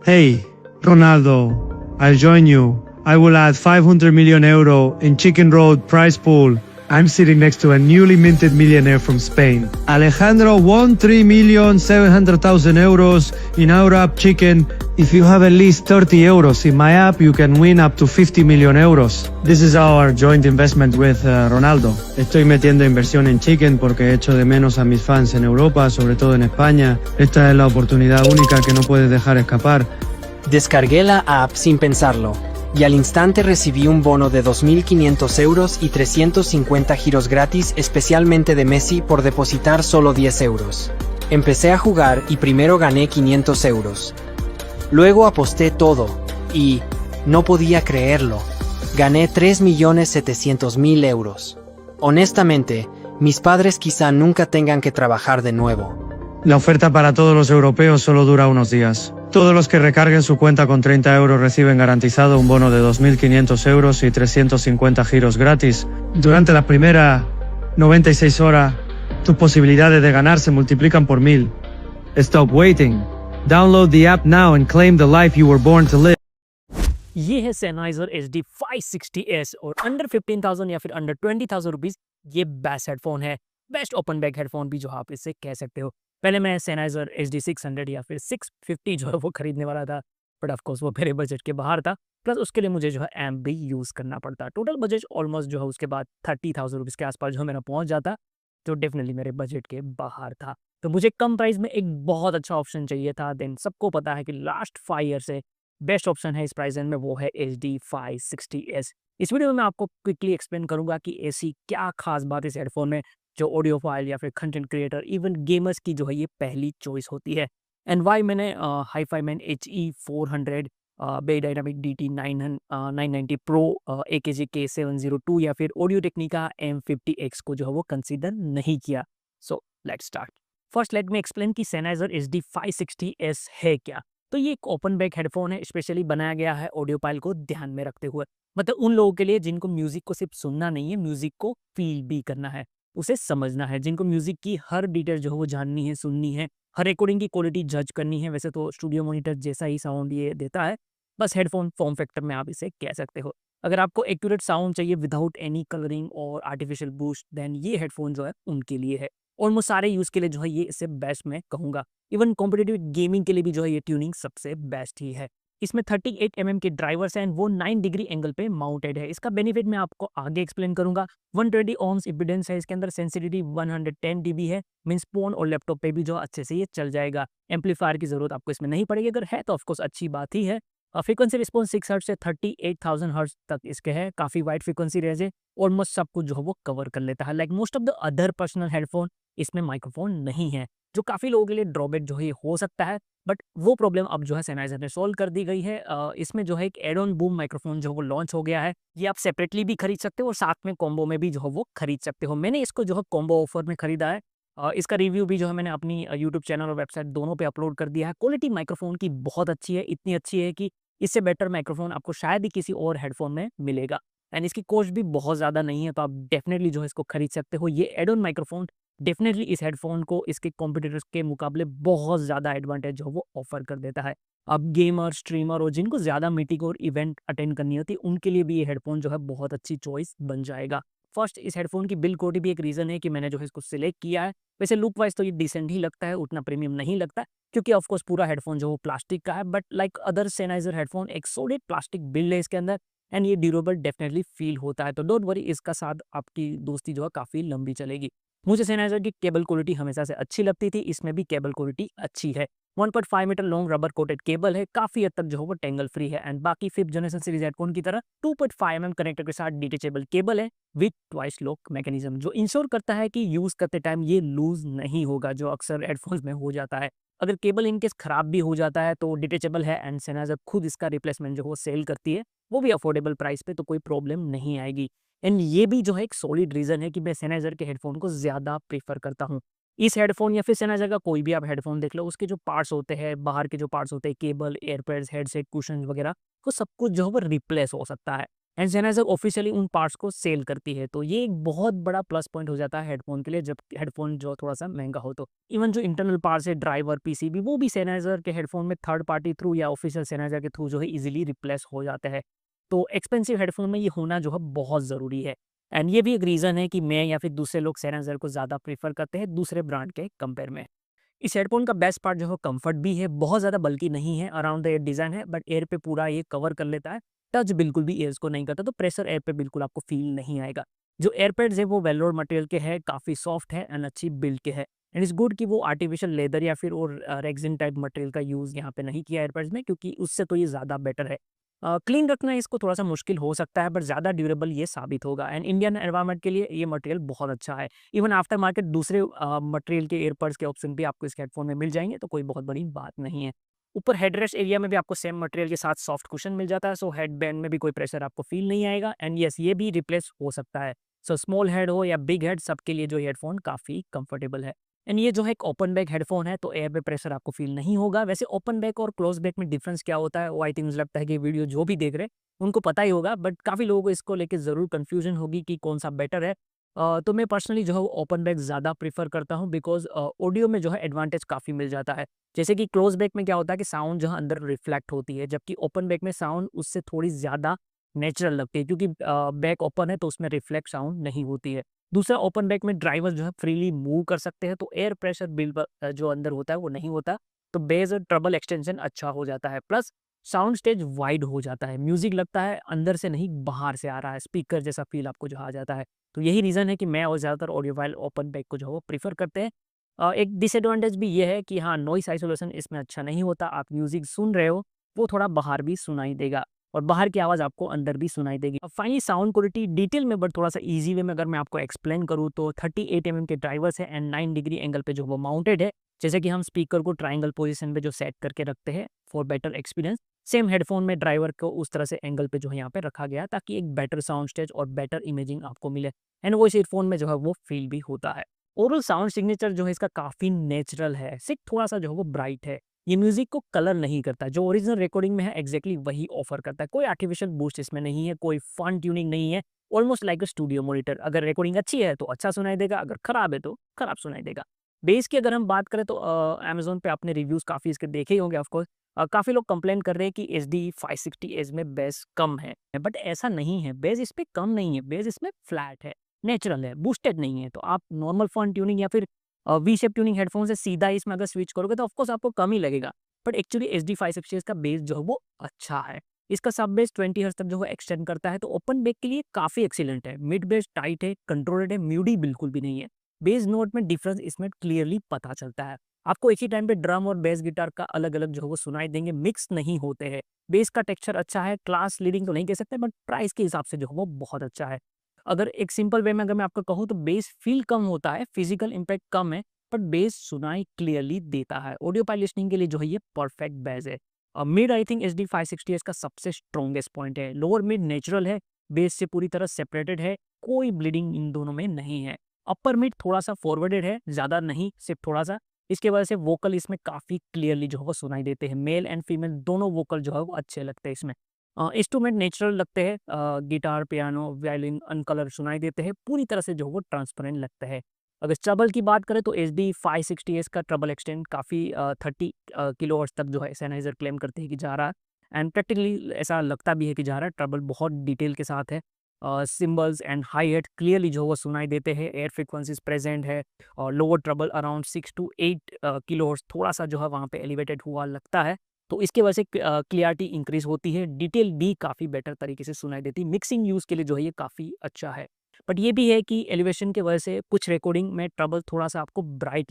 Hey, Ronaldo, I'll join you. I will add 500 million euro in Chicken Road prize pool. I'm sitting next to a newly minted millionaire from Spain. Alejandro won 3,700,000 euros in our app Chicken. If you have at least 30 euros in my app, you can win up to 50 million euros. This is our joint investment with Ronaldo. Estoy metiendo inversión en Chicken porque echo de menos a mis fans en Europa, sobre todo en España. Esta es la oportunidad única que no puedes dejar escapar. Descargué la app sin pensarlo, y al instante recibí un bono de 2.500 euros y 350 giros gratis especialmente de Messi por depositar solo 10 euros. Empecé a jugar y primero gané 500 euros. Luego aposté todo, y no podía creerlo. Gané 3.700.000 euros. Honestamente, mis padres quizá nunca tengan que trabajar de nuevo. La oferta para todos los europeos solo dura unos días. Todos los que recarguen su cuenta con 30 euros reciben garantizado un bono de 2.500 euros y 350 giros gratis. Durante las primeras 96 horas, tus posibilidades de ganar se multiplican por 1000. Stop waiting. Download the app now and claim the life you were born to live. ये है Sennheiser HD 560S और under 15,000 या फिर under 20,000 rupees ये best headphone है, best open back headphone भी जो आप इससे कह सकते हो। पहले मैं Sennheiser HD 600 या फिर 650 जो है वो खरीदने वाला था, बट ऑफ कोर्स वो मेरे बजट के बाहर था, प्लस उसके लिए मुझे जो है एम्प भी यूज़ करना पड़ता। टोटल बजट ऑलमोस्ट जो है उसके बाद 30,000 रुपीज़ के आसपास जो मेरा पहुंच जाता, जो डेफिनेटली मेरे बजट के बाहर था। तो मुझे कम प्राइस में एक बहुत अच्छा ऑप्शन चाहिए था। देन सबको पता है कि लास्ट 5 ईयर से बेस्ट ऑप्शन है इस प्राइस रेंज में, वो है HD 560S। इस वीडियो में मैं आपको क्विकली एक्सप्लेन करूंगा कि ऐसी क्या खास बात इस हेडफोन में जो ऑडियो फाइल या फिर कंटेंट क्रिएटर इवन गेमर्स की जो है ये पहली चॉइस होती है। एंड वाई मैंने हाईफाईमैन HE400 बे dynamic DT 990 Pro AKG K702 या फिर ऑडियो टेक्निका M50X को जो है वो कंसीडर नहीं किया। So let's start. First let me explain कि Sennheiser HD 560S है क्या। तो ये एक ओपन बैक हेडफोन है, स्पेशली बनाया गया है ऑडियो फाइल को ध्यान में रखते हुए। मतलब उन लोगों के लिए जिनको म्यूजिक को सिर्फ सुनना नहीं है, म्यूजिक को फील भी करना है, उसे समझना है, जिनको म्यूजिक की हर डिटेल जो है वो जाननी है, सुननी है, हर रिकॉर्डिंग की क्वालिटी जज करनी है। वैसे तो स्टूडियो मॉनिटर जैसा ही साउंड ये देता है, बस हेडफोन फॉर्म फैक्टर में आप इसे कह सकते हो। अगर आपको एक्यूरेट साउंड चाहिए विदाउट एनी कलरिंग और आर्टिफिशियल बूस्ट, देन ये हेडफोन जो है उनके लिए है। ऑलमोस्ट सारे यूज़ के लिए जो है ये इससे बेस्ट मैं कहूँगा। इवन कॉम्पिटिटिव गेमिंग के लिए भी जो है ये ट्यूनिंग सबसे बेस्ट ही है। इसमें 38 mm के ड्राइवर्स हैं, वो 9 डिग्री एंगल पे माउंटेड है। इसका बेनिफिट मैं आपको आगे एक्सप्लेन करूंगा। 120 ohms इम्पीडेंस है इसके अंदर, सेंसिटिविटी 110 dB है, मींस फोन और लैपटॉप पे भी जो अच्छे से ये चल जाएगा। एम्पलीफायर की जरूरत आपको इसमें नहीं पड़ेगी, अगर है तो ऑफकोर्स अच्छी बात ही है। फ्रीक्वेंसी रिस्पॉन्स 6 हर्ट्ज से 38,000 हर्ट्ज तक इसके है, काफ़ी वाइड फ्रीक्वेंसी रेंज है, ऑलमोस्ट सब कुछ जो है वो कवर कर लेता है। Like most of the other personal headphone इसमें माइक्रोफोन नहीं है, जो काफ़ी लोगों के लिए ड्रॉबैक जो है ये हो सकता है, बट वो प्रॉब्लम अब जो है Sennheiser ने सॉल्व कर दी गई है। इसमें जो है एक एड ऑन बूम माइक्रोफोन जो वो लॉन्च हो गया है। ये आप सेपरेटली भी खरीद सकते हो और साथ में कॉम्बो में भी जो है वो खरीद सकते हो। मैंने इसको जो है कॉम्बो ऑफर में खरीदा है। इसका रिव्यू भी जो है मैंने अपनी यूट्यूब चैनल और वेबसाइट दोनों पे अपलोड कर दिया है। क्वालिटी माइक्रोफोन की बहुत अच्छी है, इतनी अच्छी है कि इससे बेटर माइक्रोफोन आपको शायद ही किसी और हेडफोन में मिलेगा। एंड इसकी कॉस्ट भी बहुत ज़्यादा नहीं है, तो आप डेफिनेटली जो है इसको खरीद सकते हो। ये एड ऑन माइक्रोफोन डेफिनेटली इस हेडफोन को इसके कॉम्पिटिटर्स के मुकाबले बहुत ज़्यादा एडवांटेज जो वो ऑफर कर देता है। अब गेमर, स्ट्रीमर और जिनको ज़्यादा मीटिंग और इवेंट अटेंड करनी होती है, उनके लिए भी ये हेडफोन जो है बहुत अच्छी चॉइस बन जाएगा। फर्स्ट, इस हेडफोन की बिल्ड क्वालिटी भी एक रीज़न है कि मैंने जो है इसको सिलेक्ट किया है। वैसे लुक वाइज तो ये डिसेंट ही लगता है, उतना प्रीमियम नहीं लगता, क्योंकि ऑफकोर्स पूरा हेडफोन जो वो प्लास्टिक का है, but like other Sennheiser headphone एक सॉलिड प्लास्टिक बिल्ड है इसके अंदर, एंड ये ड्यूरेबल डेफिनेटली फील होता है। तो डोंट वरी, इसका साथ आपकी दोस्ती जो है काफ़ी लंबी चलेगी। मुझे Sennheiser की केबल क्वालिटी हमेशा से अच्छी लगती थी, इसमें भी केबल क्वालिटी अच्छी है। 1.5 metre long rubber coated cable है, काफ़ी हद तक जो है वो टेंगल फ्री है। एंड बाकी 5th जनरेशन सीरीज हेडफोन की तरह 2.5 mm कनेक्टर के साथ डिटेचेबल केबल है विद ट्वाइस लॉक मैकेनिज्म, जो इंश्योर करता है कि यूज़ करते टाइम ये लूज नहीं होगा, जो अक्सर हेडफोन्स में हो जाता है। अगर केबल इनकेस खराब भी हो जाता है तो डिटेचेबल है, एंड Sennheiser खुद इसका रिप्लेसमेंट जो वो सेल करती है, वो भी अफोर्डेबल प्राइस पे, तो कोई प्रॉब्लम नहीं आएगी। एंड ये भी जो है एक सॉलिड रीज़न है कि मैं Sennheiser के हेडफोन को ज़्यादा प्रीफर करता हूँ। इस हेडफोन या फिर Sennheiser का कोई भी आप हेडफोन देख लो, उसके जो पार्ट्स होते हैं, बाहर के जो पार्ट्स होते हैं, केबल, एयरपैड्स, हेडसेट, कुशन्स वगैरह, वो सब कुछ जो है वो रिप्लेस हो सकता है। एंड Sennheiser ऑफिशियली उन पार्ट्स को सेल करती है। तो ये एक बहुत बड़ा प्लस पॉइंट हो जाता है हेडफोन के लिए, जब हेडफोन जो थोड़ा सा महंगा हो तो। इवन जो इंटरनल पार्ट्स है, ड्राइवर, पीसीबी, वो भी Sennheiser के हेडफोन में थर्ड पार्टी थ्रू या ऑफिशियल Sennheiser के थ्रू जो है इजीली रिप्लेस हो जाते हैं। तो एक्सपेंसिव हेडफोन में ये होना जो है बहुत ज़रूरी है। एंड ये भी एक रीज़न है कि मैं या फिर दूसरे लोग Sennheiser को ज़्यादा प्रेफर करते हैं दूसरे ब्रांड के कंपेयर में। इस हेडफोन का बेस्ट पार्ट जो है कंफर्ट भी है, बहुत ज़्यादा बल्कि नहीं है, अराउंड द ईयर डिज़ाइन है, बट एयर पे पूरा ये कवर कर लेता है। टच बिल्कुल भी ईयर्स को नहीं करता, तो प्रेशर एयर पे बिल्कुल आपको फील नहीं आएगा। जो एयरपैड्स है वो वेलोर मटेरियल के हैं, काफ़ी सॉफ्ट है एंड अच्छी बिल्ड के है। एंड इट्स गुड कि वो आर्टिफिशियल लेदर या फिर और रेक्सिन टाइप मटेरियल का यूज़ यहाँ पे नहीं किया एयरपैड्स में, क्योंकि उससे तो ये ज़्यादा बेटर है। क्लीन रखना इसको थोड़ा सा मुश्किल हो सकता है, बट ज़्यादा ड्यूरेबल ये साबित होगा। एंड इंडियन एनवायरनमेंट के लिए ये मटेरियल बहुत अच्छा है। इवन आफ्टर मार्केट दूसरे मटेरियल के एयरपड्स के ऑप्शन भी आपको इस हेडफोन में मिल जाएंगे, तो कोई बहुत बड़ी बात नहीं है। ऊपर हेडरेस्ट एरिया में भी आपको सेम मटेरियल के साथ सॉफ्ट कुशन मिल जाता है, सो हेड बैंड में भी कोई प्रेशर आपको फील नहीं आएगा। एंड यस, ये भी रिप्लेस हो सकता है। सो स्मॉल हेड हो या बिग हेड, सबके लिए जो हेडफोन काफ़ी कंफर्टेबल है। एंड ये जो है एक ओपन बैक हेडफोन है, तो एयर पे प्रेशर आपको फील नहीं होगा। वैसे ओपन बैक और क्लोज बैक में डिफरेंस क्या होता है, वो आई थिंक मुझे लगता है कि वीडियो जो भी देख रहे हैं उनको पता ही होगा, बट काफ़ी लोगों को इसको लेके ज़रूर कन्फ्यूजन होगी कि कौन सा बेटर है। तो मैं पर्सनली जो है वो ओपन बैक ज़्यादा प्रेफर करता हूँ, बिकॉज ऑडियो में जो है एडवांटेज काफ़ी मिल जाता है। जैसे कि क्लोज बैक में क्या होता है कि साउंड जो है अंदर रिफ्लेक्ट होती है, जबकि ओपन बैक में साउंड उससे थोड़ी ज़्यादा नेचुरल लगती है, क्योंकि बैक ओपन है तो उसमें रिफ्लेक्ट साउंड नहीं होती है। दूसरा, ओपन बैक में ड्राइवर जो है फ्रीली मूव कर सकते हैं, तो एयर प्रेशर बिल जो अंदर होता है वो नहीं होता, तो बेस और ट्रबल एक्सटेंशन अच्छा हो जाता है। प्लस साउंड स्टेज वाइड हो जाता है, म्यूजिक लगता है अंदर से नहीं बाहर से आ रहा है, स्पीकर जैसा फील आपको जो आ जाता है। तो यही रीज़न है कि मैं और ज़्यादातर ऑडियोफाइल ओपन बैक को जो है वो प्रीफर करते हैं। एक डिसएडवांटेज भी ये है कि हाँ, नॉइस आइसोलेशन इसमें अच्छा नहीं होता। आप म्यूजिक सुन रहे हो वो थोड़ा बाहर भी सुनाई देगा, और बाहर की आवाज़ आपको अंदर भी सुनाई देगी। अब फाइनली साउंड क्वालिटी डिटेल में, बट थोड़ा सा इजी वे में अगर मैं आपको एक्सप्लेन करूँ, तो 38 mm के ड्राइवर्स है एंड 9 डिग्री एंगल पे जो वो माउंटेड है। जैसे कि हम स्पीकर को ट्राइंगल पोजीशन पे जो सेट करके रखते हैं for better experience, same headphone में ड्राइवर को उस तरह से एंगल पे जो है यहाँ पे रखा गया, ताकि एक बेटर साउंड स्टेज और बेटर इमेजिंग आपको मिले। एंड वो इस ईयरफोन में जो है वो फील भी होता है। ओवरऑल साउंड सिग्नेचर जो है इसका काफ़ी नेचुरल है, सिर्फ थोड़ा सा जो है वो ब्राइट है। ये म्यूजिक को कलर नहीं करता, जो ओरिजिनल रिकॉर्डिंग में है एग्जैक्टली वही ऑफर करता है। कोई आर्टिफिशियल बूस्ट इसमें नहीं है, कोई फन ट्यूनिंग नहीं है। Almost like a studio monitor. अगर रिकॉर्डिंग अच्छी है तो अच्छा सुनाई देगा, अगर खराब है तो खराब सुनाई देगा। बेस की अगर हम बात करें तो अमेजोन पे आपने रिव्यूज़ काफ़ी इसके देखे ही होंगे ऑफकोर्स। काफ़ी लोग कंप्लेन कर रहे हैं कि HD 560S में बेस कम है, बट ऐसा नहीं है। बेस इस पे कम नहीं है, बेस इसमें फ्लैट है, नेचुरल है, बूस्टेड नहीं है। तो आप नॉर्मल फन ट्यूनिंग या फिर वी शेप ट्यूनिंग हेडफोन से सीधा इसमें अगर स्विच करोगे तो ऑफकोर्स आपको कम ही लगेगा, बट एक्चुअली HD 560S का बेस जो है वो अच्छा है। इसका सब बेस 20 हर्ट्ज तक जो है एक्सटेंड करता है, तो ओपन बेस के लिए काफ़ी एक्सीलेंट है। मिड बेस टाइट है, कंट्रोल्ड है, म्यूडी बिल्कुल भी नहीं है। बेस नोट में डिफरेंस इसमें क्लियरली पता चलता है। आपको एक ही टाइम पे ड्रम और बेस गिटार का अलग-अलग जो है वो सुनाई देंगे, मिक्स नहीं होते हैं। बेस का टेक्सचर अच्छा है, क्लास लीडिंग तो नहीं कह सकते, बट प्राइस के हिसाब से जो है वो बहुत अच्छा है। अगर एक सिंपल वे में अगर मैं आपको कहूँ तो बेस फील कम होता है, फिजिकल इम्पैक्ट कम है, बट बेस सुनाई क्लियरली देता है। ऑडियो फाइल लिसनिंग के लिए जो है ये परफेक्ट बेस है। Mid I think HD 560S का सबसे स्ट्रॉन्गेस्ट पॉइंट है। लोअर मिड नेचुरल है, बेस से पूरी तरह सेपरेटेड है, कोई ब्लीडिंग इन दोनों में नहीं है। अपर मिड थोड़ा सा फॉरवर्डेड है, ज़्यादा नहीं, सिर्फ थोड़ा सा। इसके वजह से वोकल इसमें काफ़ी क्लियरली जो है वो सुनाई देते हैं। मेल एंड फीमेल दोनों वोकल जो है वो अच्छे लगते हैं इसमें। इंस्ट्रूमेंट नेचुरल लगते हैं, गिटार, पियानो, वायलिन अनकलर सुनाई देते हैं, पूरी तरह से जो है वो ट्रांसपेरेंट लगता है। अगर ट्रबल की बात करें तो HD 560S का ट्रबल एक्सटेंड काफ़ी 30 किलोहर्ट्ज़ तक जो है Sennheiser क्लेम करते हैं कि जा रहा है, एंड प्रैक्टिकली ऐसा लगता भी है कि जा रहा है। ट्रबल बहुत डिटेल के साथ है, symbols and high head clearly जो है वो सुनाई देते हैं, एयर फ्रिक्वेंसीज प्रेजेंट है, और lower trouble around 6 to 8 kilohertz थोड़ा सा जो है वहाँ पे एलिवेटेड हुआ लगता है, तो इसकी वजह से क्लियरिटी इंक्रीज होती है, डिटेल भी काफ़ी बेटर तरीके से सुनाई देती है। मिक्सिंग यूज़ के लिए जो है ये काफ़ी अच्छा है, बट ये भी है कि एलिवेशन के वजह से कुछ रिकॉर्डिंग में ट्रबल थोड़ा सा आपको ब्राइट